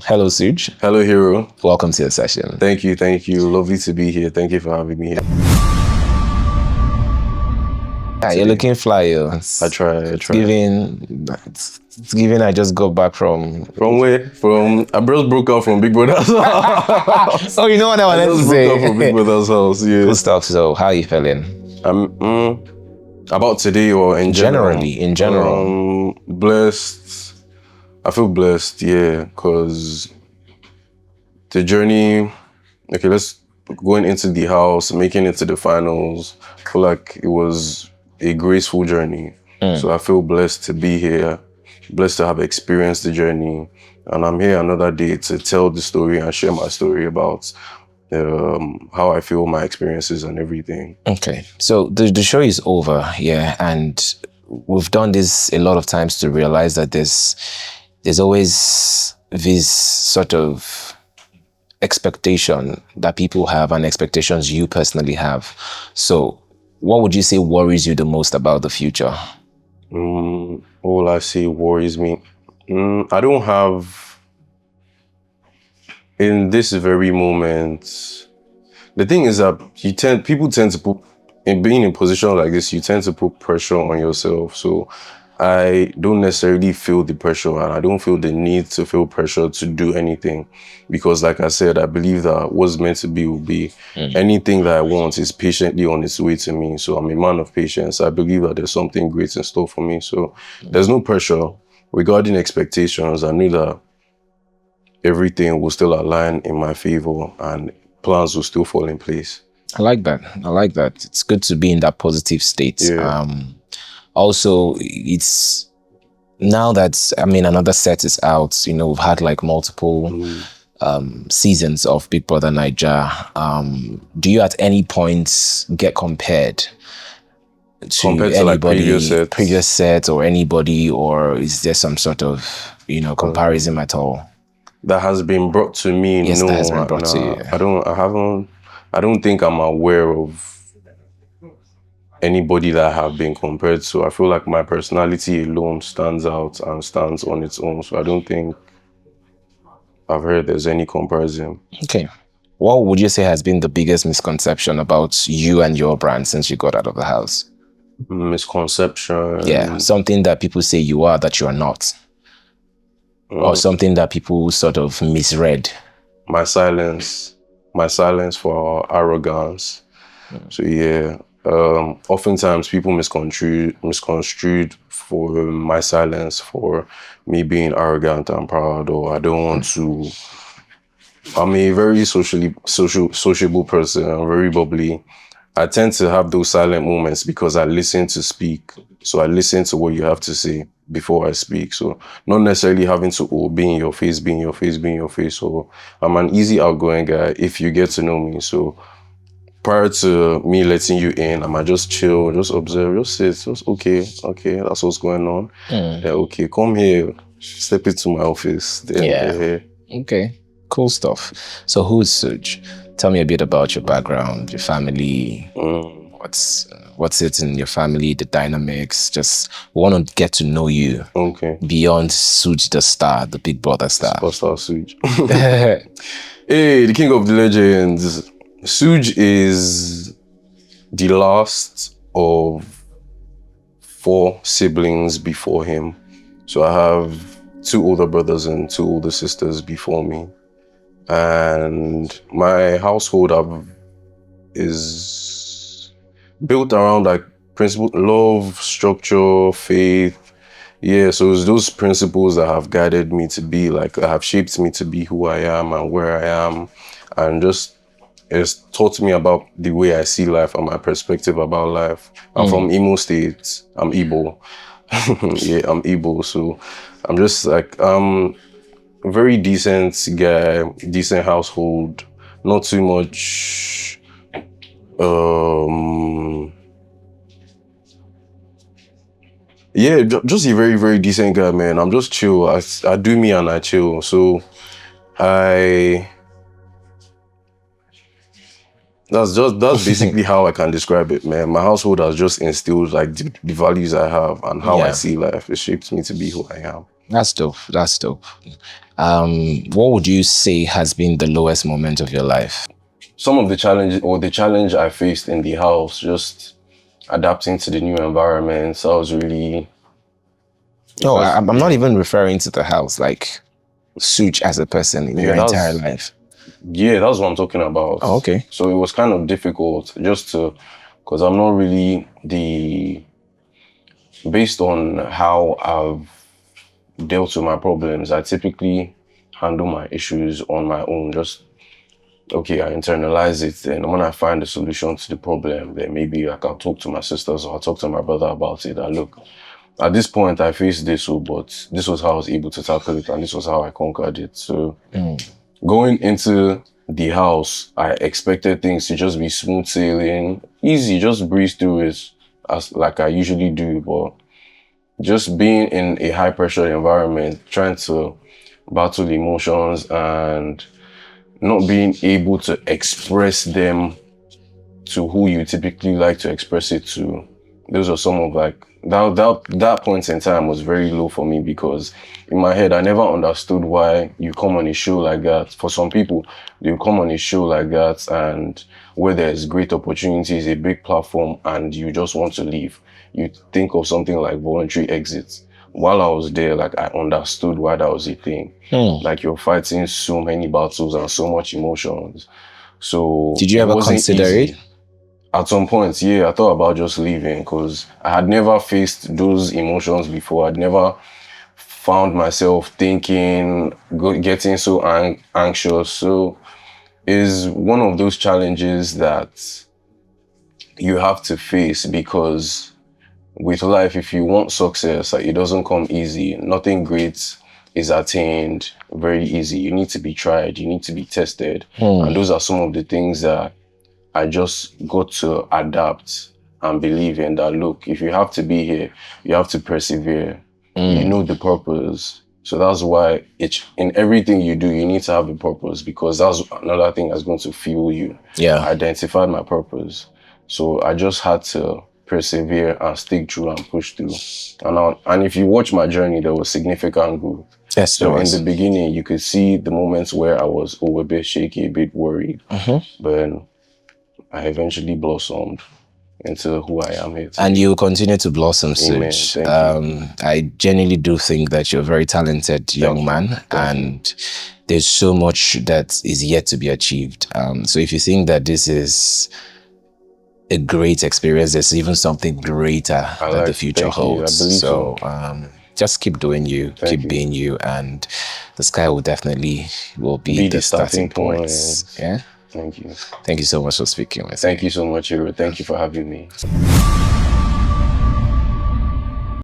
Hello, Sooj. Hello, hero. Welcome to the session. Thank you. Lovely to be here. Thank you for having me here. Yeah, you're looking fly, yo. I try. It's giving I just got back from... From where? I broke out from Big Brother's house. Oh, you know what I wanted to say? Broke out from Big Brother's house, yeah. Good stuff. So, how are you feeling? About today or in general? In general. Blessed. I feel blessed, yeah, because the journey, okay, going into the house, making it to the finals, I feel like it was a graceful journey. So I feel blessed to be here, blessed to have experienced the journey. And I'm here another day to tell the story and share my story about how I feel, my experiences and everything. Okay, so the show is over, yeah, and we've done this a lot of times to realize that there's always this sort of expectation that people have and expectations you personally have. So what would you say worries you the most about the future? All I say worries me. I don't have, in this very moment, the thing is that people tend to put, in being in a position like this, you tend to put pressure on yourself. So I don't necessarily feel the pressure, and I don't feel the need to feel pressure to do anything, because like I said, I believe that what's meant to be will be. Anything that I want is patiently on its way to me. So I'm a man of patience. I believe that there's something great in store for me. So there's no pressure regarding expectations. I knew that everything will still align in my favor and plans will still fall in place. I like that. It's good to be in that positive state. Yeah. Also, it's now that, another set is out, we've had like multiple seasons of Big Brother Naija. Do you at any point get compared to anybody, like previous sets or anybody, or is there some sort of, comparison at all? That has been brought to me? Yes, no, that has been brought to you. I don't think I'm aware of anybody that I have been compared to. I feel like my personality alone stands out and stands on its own. So I don't think I've heard there's any comparison. Okay. What would you say has been the biggest misconception about you and your brand since you got out of the house? Misconception? Yeah, something that people say you are that you are not. Or something that people sort of misread. My silence for arrogance. So yeah. Oftentimes people misconstrued for my silence for me being arrogant and proud, or I don't want to. I'm a very sociable person. I'm very bubbly. I tend to have those silent moments because I listen to speak. So I listen to what you have to say before I speak. So not necessarily having to be in your face. So I'm an easy outgoing guy if you get to know me. So prior to me letting you in, I might just chill, just observe, just sit, just okay, that's what's going on. Yeah, okay, come here, step into my office. Then, Okay, cool stuff. So who's Sooj? Tell me a bit about your background, your family, what's it in your family, the dynamics. Just want to get to know you. Okay. Beyond Sooj the star, the Big Brother star. Superstar Sooj. Hey, the king of the legends. Sooj is the last of 4 siblings before him. So I have 2 older brothers and 2 older sisters before me. And my household is built around like principle, love, structure, faith. Yeah, so it's those principles that have guided me to be like, that have shaped me to be who I am and where I am, and just it's taught me about the way I see life and my perspective about life. I'm from Imo State. I'm Igbo. Yeah, I'm Igbo. So I'm just like, a very decent guy, decent household, not too much, yeah, just a very, very decent guy, man. I'm just chill. I do me and I chill. So that's basically how I can describe it, man. My household has just instilled like the values I have and how I see life. It shapes me to be who I am. That's dope. That's dope. What would you say has been the lowest moment of your life? Some of the challenge I faced in the house, just adapting to the new environment. So I was really. No, I'm not even referring to the house, like Sooj as a person in your entire life. Yeah, that's what I'm talking about. Oh, okay. So it was kind of difficult because I'm not really based on how I've dealt with my problems, I typically handle my issues on my own. Just, okay, I internalize it, and when I find a solution to the problem, then maybe I can talk to my sisters or I'll talk to my brother about it. And look, at this point, I faced this, but this was how I was able to tackle it, and this was how I conquered it. So going into the house, I expected things to just be smooth sailing, easy, just breeze through it as like I usually do. But just being in a high pressure environment, trying to battle emotions and not being able to express them to who you typically like to express it to. Those are some of like, that point in time was very low for me, because in my head, I never understood why you come on a show like that. For some people, they come on a show like that, and where there's great opportunities, a big platform, and you just want to leave. You think of something like voluntary exits. While I was there, like I understood why that was a thing. Like you're fighting so many battles and so much emotions. So did you ever consider it? At some point, yeah, I thought about just leaving, because I had never faced those emotions before. I'd never found myself thinking, getting so anxious. So it's one of those challenges that you have to face, because with life, if you want success, like, it doesn't come easy. Nothing great is attained very easy. You need to be tried. You need to be tested. And those are some of the things that I just got to adapt and believe in, that, look, if you have to be here, you have to persevere. You know the purpose. So that's why in everything you do, you need to have a purpose, because that's another thing that's going to fuel you. Yeah. I identified my purpose. So I just had to persevere and stick through and push through. And if you watch my journey, there was significant growth. Yes, so in the beginning, you could see the moments where I was a bit shaky, a bit worried. But I eventually blossomed into who I am here today. And you continue to blossom, Sooj. I genuinely do think that you're a very talented young man, and there's so much that is yet to be achieved. So if you think that this is a great experience, there's even something greater that the future holds. So just keep doing you, keep being you, and the sky will definitely be the starting point. Yeah. Thank you. Thank you so much for speaking with me. Thank you so much, Hero. Thank you for having me.